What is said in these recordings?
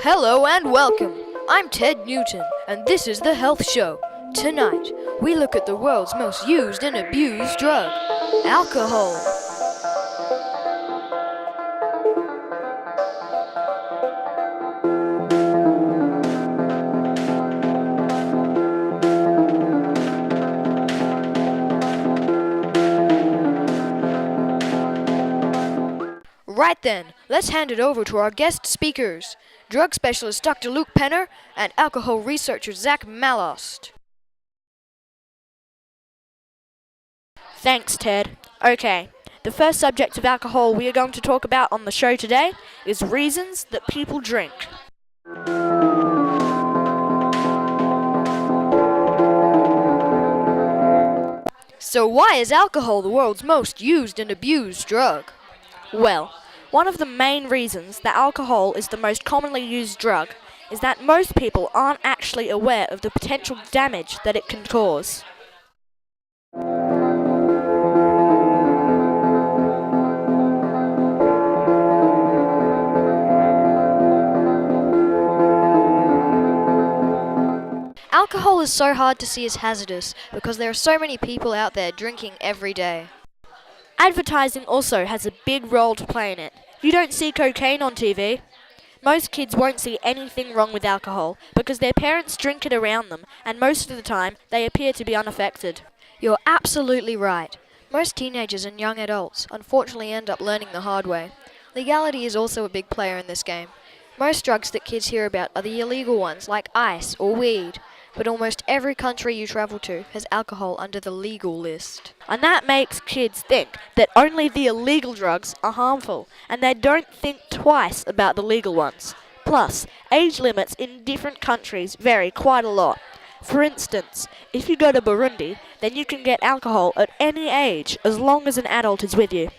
Hello and welcome. I'm Ted Newton, and this is the Health Show. Tonight, we look at the world's most used and abused drug, alcohol. Right then, let's hand it over to our guest speakers, drug specialist Dr. Luke Penner and alcohol researcher Zach Malost. Thanks, Ted. Okay, the first subject of alcohol we are going to talk about on the show today is reasons that people drink. So why is alcohol the world's most used and abused drug? Well, one of the main reasons that alcohol is the most commonly used drug is that most people aren't actually aware of the potential damage that it can cause. Alcohol is so hard to see as hazardous because there are so many people out there drinking every day. Advertising also has a big role to play in it. You don't see cocaine on TV. Most kids won't see anything wrong with alcohol because their parents drink it around them, and most of the time they appear to be unaffected. You're absolutely right. Most teenagers and young adults unfortunately end up learning the hard way. Legality is also a big player in this game. Most drugs that kids hear about are the illegal ones like ice or weed, but almost every country you travel to has alcohol under the legal list. And that makes kids think that only the illegal drugs are harmful, and they don't think twice about the legal ones. Plus, age limits in different countries vary quite a lot. For instance, if you go to Burundi, then you can get alcohol at any age as long as an adult is with you.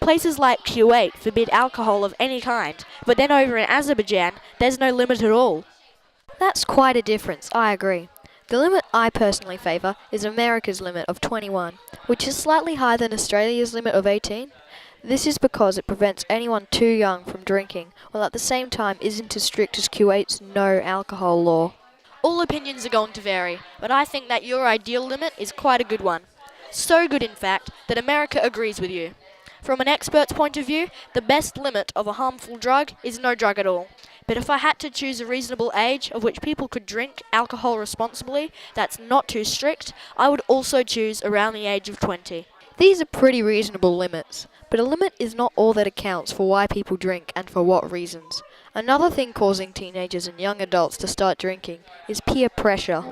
Places like Kuwait forbid alcohol of any kind, but then over in Azerbaijan, there's no limit at all. That's quite a difference, I agree. The limit I personally favour is America's limit of 21, which is slightly higher than Australia's limit of 18. This is because it prevents anyone too young from drinking, while at the same time isn't as strict as Kuwait's no alcohol law. All opinions are going to vary, but I think that your ideal limit is quite a good one. So good, in fact, that America agrees with you. From an expert's point of view, the best limit of a harmful drug is no drug at all. But if I had to choose a reasonable age of which people could drink alcohol responsibly that's not too strict, I would also choose around the age of 20. These are pretty reasonable limits, but a limit is not all that accounts for why people drink and for what reasons. Another thing causing teenagers and young adults to start drinking is peer pressure.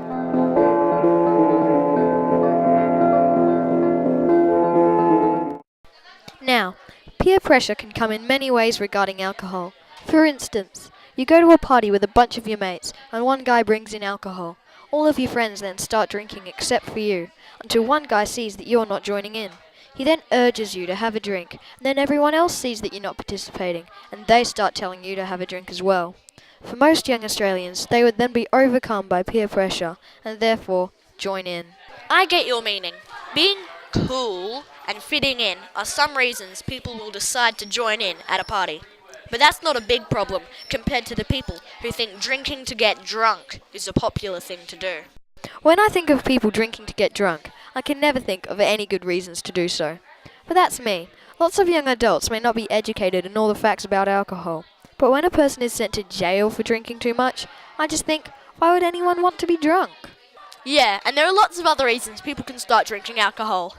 Now, peer pressure can come in many ways regarding alcohol. For instance, you go to a party with a bunch of your mates, and one guy brings in alcohol. All of your friends then start drinking except for you, until one guy sees that you're not joining in. He then urges you to have a drink, and then everyone else sees that you're not participating, and they start telling you to have a drink as well. For most young Australians, they would then be overcome by peer pressure, and therefore join in. I get your meaning. Being cool and fitting in are some reasons people will decide to join in at a party. But that's not a big problem compared to the people who think drinking to get drunk is a popular thing to do. When I think of people drinking to get drunk, I can never think of any good reasons to do so. But that's me. Lots of young adults may not be educated in all the facts about alcohol. But when a person is sent to jail for drinking too much, I just think, why would anyone want to be drunk? Yeah, and there are lots of other reasons people can start drinking alcohol.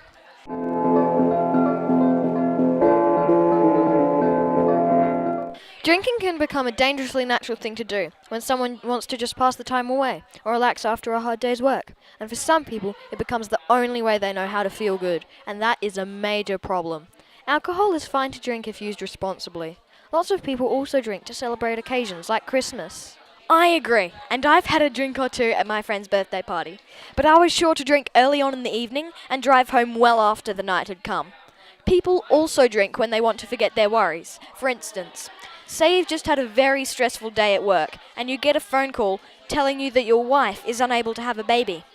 Drinking can become a dangerously natural thing to do when someone wants to just pass the time away or relax after a hard day's work. And for some people, it becomes the only way they know how to feel good, and that is a major problem. Alcohol is fine to drink if used responsibly. Lots of people also drink to celebrate occasions like Christmas. I agree, and I've had a drink or two at my friend's birthday party. But I was sure to drink early on in the evening and drive home well after the night had come. People also drink when they want to forget their worries. For instance, say you've just had a very stressful day at work and you get a phone call telling you that your wife is unable to have a baby.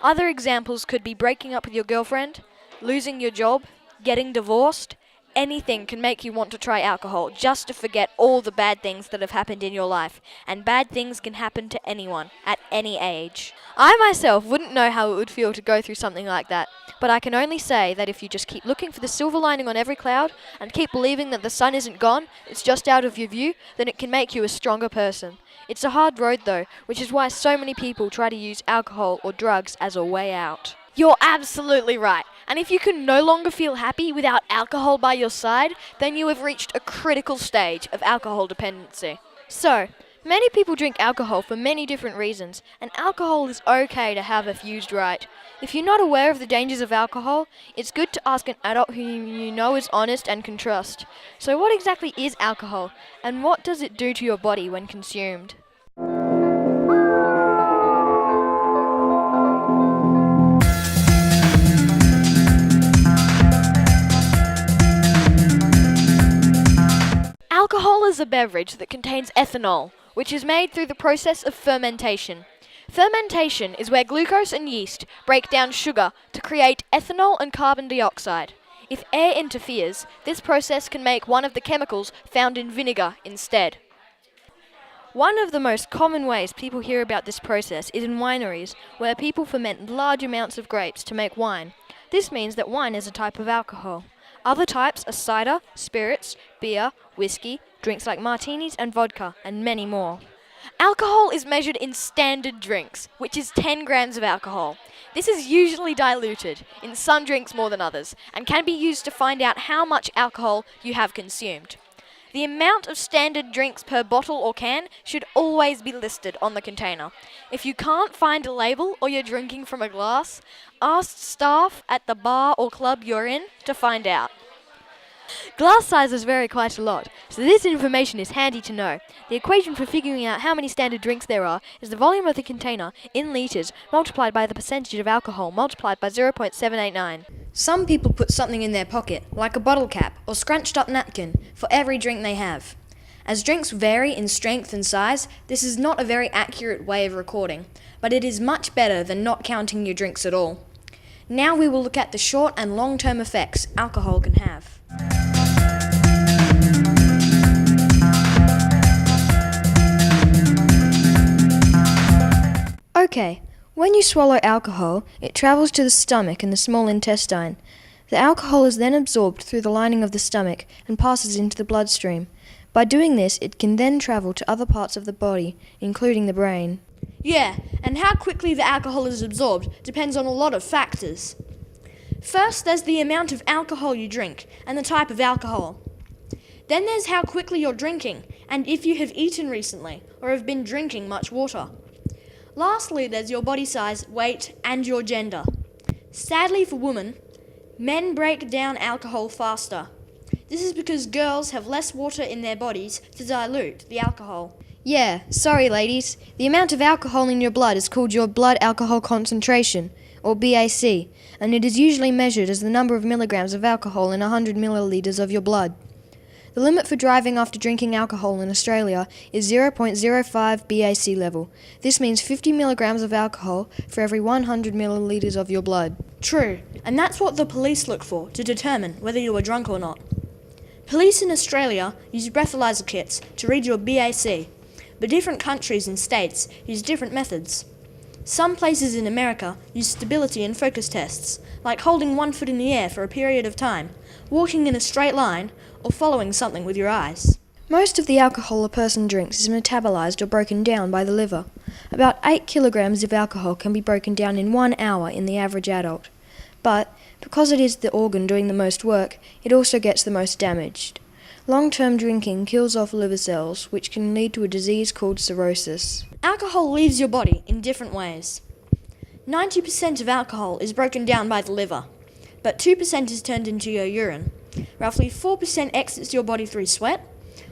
Other examples could be breaking up with your girlfriend, losing your job, getting divorced, anything can make you want to try alcohol just to forget all the bad things that have happened in your life. And bad things can happen to anyone, at any age. I myself wouldn't know how it would feel to go through something like that, but I can only say that if you just keep looking for the silver lining on every cloud and keep believing that the sun isn't gone, it's just out of your view, then it can make you a stronger person. It's a hard road though, which is why so many people try to use alcohol or drugs as a way out. You're absolutely right. And if you can no longer feel happy without alcohol by your side, then you have reached a critical stage of alcohol dependency. So, many people drink alcohol for many different reasons, and alcohol is okay to have if used right. If you're not aware of the dangers of alcohol, it's good to ask an adult who you know is honest and can trust. So what exactly is alcohol, and what does it do to your body when consumed? Alcohol is a beverage that contains ethanol, which is made through the process of fermentation. Fermentation is where glucose and yeast break down sugar to create ethanol and carbon dioxide. If air interferes, this process can make one of the chemicals found in vinegar instead. One of the most common ways people hear about this process is in wineries, where people ferment large amounts of grapes to make wine. This means that wine is a type of alcohol. Other types are cider, spirits, beer, whiskey, drinks like martinis and vodka, and many more. Alcohol is measured in standard drinks, which is 10 grams of alcohol. This is usually diluted, in some drinks more than others, and can be used to find out how much alcohol you have consumed. The amount of standard drinks per bottle or can should always be listed on the container. If you can't find a label or you're drinking from a glass, ask staff at the bar or club you're in to find out. Glass sizes vary quite a lot, so this information is handy to know. The equation for figuring out how many standard drinks there are is the volume of the container in litres multiplied by the percentage of alcohol multiplied by 0.789. Some people put something in their pocket, like a bottle cap or scrunched up napkin, for every drink they have. As drinks vary in strength and size, this is not a very accurate way of recording, but it is much better than not counting your drinks at all. Now we will look at the short and long-term effects alcohol can have. Okay, when you swallow alcohol, it travels to the stomach and the small intestine. The alcohol is then absorbed through the lining of the stomach and passes into the bloodstream. By doing this, it can then travel to other parts of the body, including the brain. Yeah, and how quickly the alcohol is absorbed depends on a lot of factors. First, there's the amount of alcohol you drink and the type of alcohol. Then there's how quickly you're drinking and if you have eaten recently or have been drinking much water. Lastly, there's your body size, weight, and your gender. Sadly for women, men break down alcohol faster. This is because girls have less water in their bodies to dilute the alcohol. Yeah, sorry ladies. The amount of alcohol in your blood is called your blood alcohol concentration, or BAC, and it is usually measured as the number of milligrams of alcohol in 100 milliliters of your blood. The limit for driving after drinking alcohol in Australia is 0.05 BAC level. This means 50 milligrams of alcohol for every 100 milliliters of your blood. True, and that's what the police look for to determine whether you are drunk or not. Police in Australia use breathalyzer kits to read your BAC, but different countries and states use different methods. Some places in America use stability and focus tests, like holding one foot in the air for a period of time, walking in a straight line, or following something with your eyes. Most of the alcohol a person drinks is metabolized or broken down by the liver. About 8 kilograms of alcohol can be broken down in 1 hour in the average adult. But, because it is the organ doing the most work, it also gets the most damaged. Long-term drinking kills off liver cells, which can lead to a disease called cirrhosis. Alcohol leaves your body in different ways. 90% of alcohol is broken down by the liver, but 2% is turned into your urine. Roughly 4% exits your body through sweat,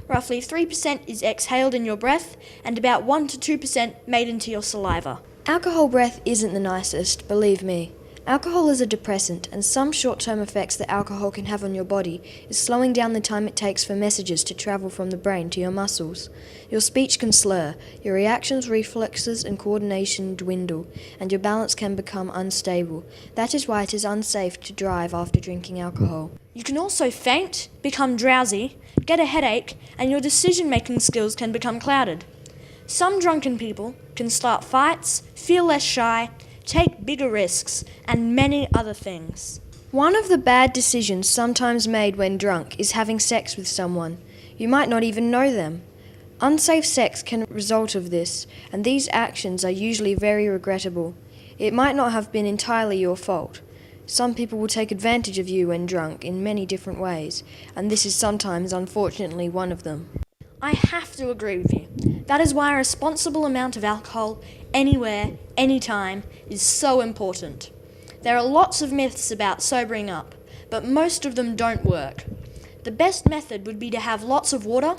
roughly 3% is exhaled in your breath, and about 1 to 2% made into your saliva. Alcohol breath isn't the nicest, believe me. Alcohol is a depressant, and some short-term effects that alcohol can have on your body is slowing down the time it takes for messages to travel from the brain to your muscles. Your speech can slur, your reactions, reflexes, and coordination dwindle, and your balance can become unstable. That is why it is unsafe to drive after drinking alcohol. You can also faint, become drowsy, get a headache, and your decision-making skills can become clouded. Some drunken people can start fights, feel less shy, take bigger risks, and many other things. One of the bad decisions sometimes made when drunk is having sex with someone. You might not even know them. Unsafe sex can result of this, and these actions are usually very regrettable. It might not have been entirely your fault. Some people will take advantage of you when drunk in many different ways, and this is sometimes, unfortunately, one of them. I have to agree with you. That is why a responsible amount of alcohol, anywhere, anytime, is so important. There are lots of myths about sobering up, but most of them don't work. The best method would be to have lots of water,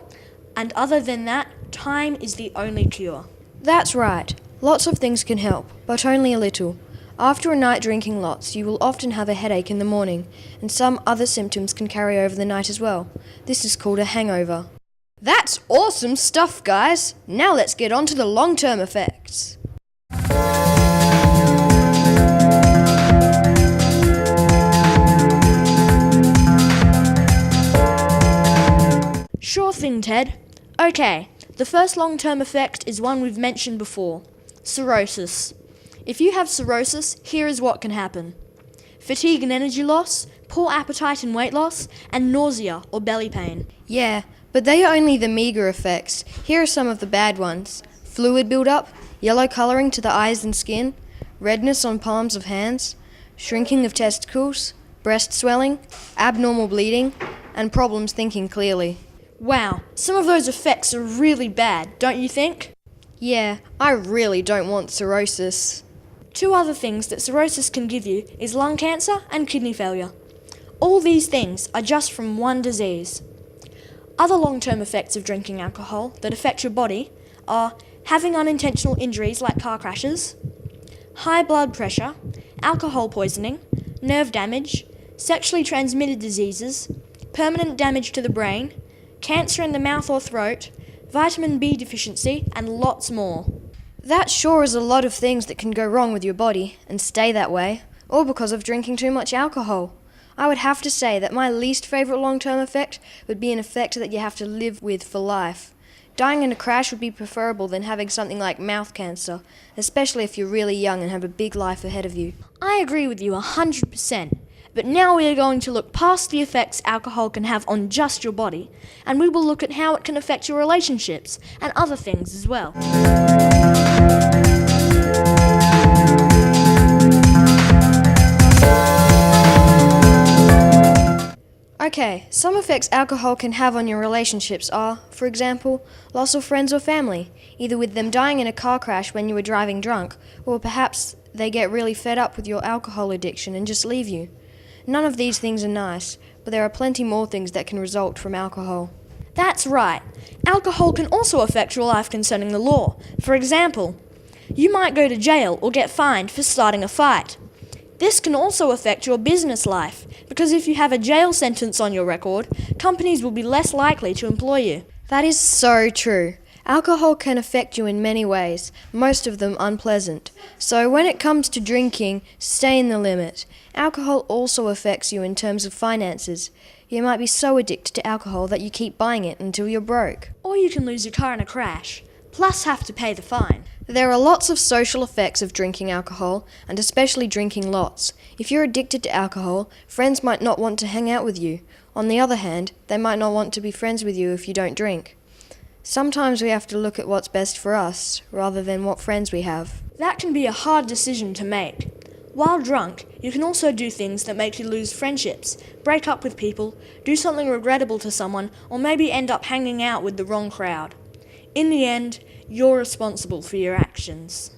and other than that, time is the only cure. That's right. Lots of things can help, but only a little. After a night drinking lots, you will often have a headache in the morning, and some other symptoms can carry over the night as well. This is called a hangover. That's awesome stuff, guys! Now let's get on to the long-term effects. Sure thing, Ted. Okay, the first long-term effect is one we've mentioned before: cirrhosis. If you have cirrhosis, here is what can happen: fatigue and energy loss, poor appetite and weight loss, and nausea or belly pain. Yeah, but they are only the meagre effects. Here are some of the bad ones: fluid buildup, yellow colouring to the eyes and skin, redness on palms of hands, shrinking of testicles, breast swelling, abnormal bleeding, and problems thinking clearly. Wow, some of those effects are really bad, don't you think? Yeah, I really don't want cirrhosis. Two other things that cirrhosis can give you is lung cancer and kidney failure. All these things are just from one disease. Other long-term effects of drinking alcohol that affect your body are having unintentional injuries like car crashes, high blood pressure, alcohol poisoning, nerve damage, sexually transmitted diseases, permanent damage to the brain, cancer in the mouth or throat, vitamin B deficiency, and lots more. That sure is a lot of things that can go wrong with your body and stay that way, all because of drinking too much alcohol. I would have to say that my least favourite long-term effect would be an effect that you have to live with for life. Dying in a crash would be preferable than having something like mouth cancer, especially if you're really young and have a big life ahead of you. I agree with you 100%. But now we are going to look past the effects alcohol can have on just your body, and we will look at how it can affect your relationships and other things as well. Okay, some effects alcohol can have on your relationships are, for example, loss of friends or family, either with them dying in a car crash when you were driving drunk, or perhaps they get really fed up with your alcohol addiction and just leave you. None of these things are nice, but there are plenty more things that can result from alcohol. That's right. Alcohol can also affect your life concerning the law. For example, you might go to jail or get fined for starting a fight. This can also affect your business life, because if you have a jail sentence on your record, companies will be less likely to employ you. That is so true. Alcohol can affect you in many ways, most of them unpleasant. So when it comes to drinking, stay in the limit. Alcohol also affects you in terms of finances. You might be so addicted to alcohol that you keep buying it until you're broke. Or you can lose your car in a crash, plus have to pay the fine. There are lots of social effects of drinking alcohol, and especially drinking lots. If you're addicted to alcohol, friends might not want to hang out with you. On the other hand, they might not want to be friends with you if you don't drink. Sometimes we have to look at what's best for us, rather than what friends we have. That can be a hard decision to make. While drunk, you can also do things that make you lose friendships, break up with people, do something regrettable to someone, or maybe end up hanging out with the wrong crowd. In the end, you're responsible for your actions.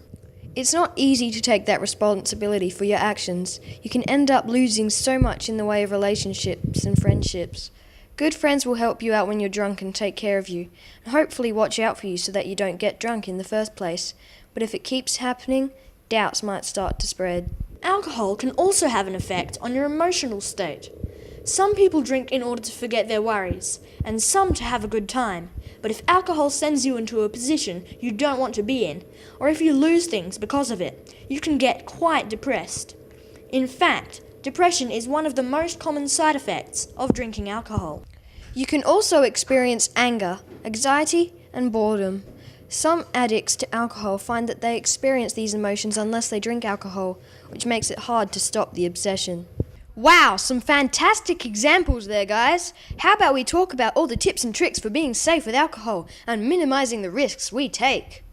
It's not easy to take that responsibility for your actions. You can end up losing so much in the way of relationships and friendships. Good friends will help you out when you're drunk and take care of you, and hopefully watch out for you so that you don't get drunk in the first place. But if it keeps happening, doubts might start to spread. Alcohol can also have an effect on your emotional state. Some people drink in order to forget their worries, and some to have a good time. But if alcohol sends you into a position you don't want to be in, or if you lose things because of it, you can get quite depressed. In fact, depression is one of the most common side effects of drinking alcohol. You can also experience anger, anxiety, and boredom. Some addicts to alcohol find that they experience these emotions unless they drink alcohol, which makes it hard to stop the obsession. Wow, some fantastic examples there, guys. How about we talk about all the tips and tricks for being safe with alcohol and minimizing the risks we take?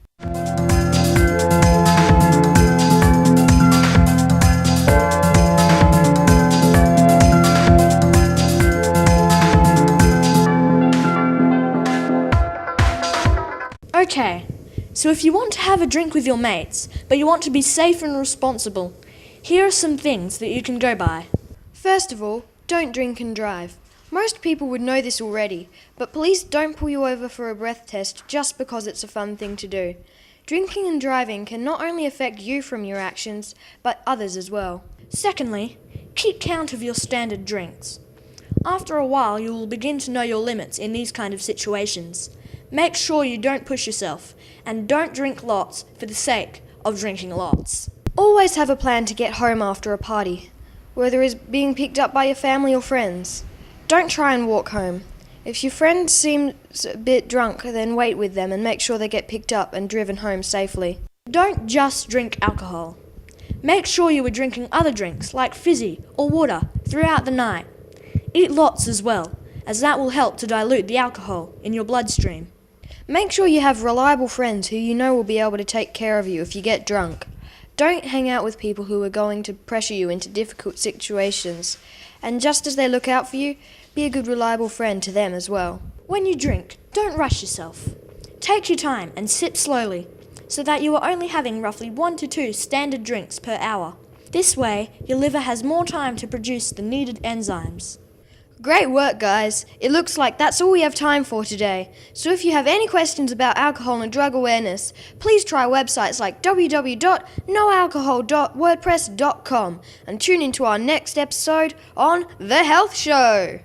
Okay, so if you want to have a drink with your mates, but you want to be safe and responsible, here are some things that you can go by. First of all, don't drink and drive. Most people would know this already, but police don't pull you over for a breath test just because it's a fun thing to do. Drinking and driving can not only affect you from your actions, but others as well. Secondly, keep count of your standard drinks. After a while, you will begin to know your limits in these kind of situations. Make sure you don't push yourself, and don't drink lots for the sake of drinking lots. Always have a plan to get home after a party, whether it's being picked up by your family or friends. Don't try and walk home. If your friend seems a bit drunk, then wait with them and make sure they get picked up and driven home safely. Don't just drink alcohol. Make sure you are drinking other drinks like fizzy or water throughout the night. Eat lots as well, as that will help to dilute the alcohol in your bloodstream. Make sure you have reliable friends who you know will be able to take care of you if you get drunk. Don't hang out with people who are going to pressure you into difficult situations. And just as they look out for you, be a good reliable friend to them as well. When you drink, don't rush yourself. Take your time and sip slowly, so that you are only having roughly 1 to 2 standard drinks per hour. This way, your liver has more time to produce the needed enzymes. Great work, guys. It looks like that's all we have time for today. So if you have any questions about alcohol and drug awareness, please try websites like www.noalcohol.wordpress.com and tune into our next episode on The Health Show.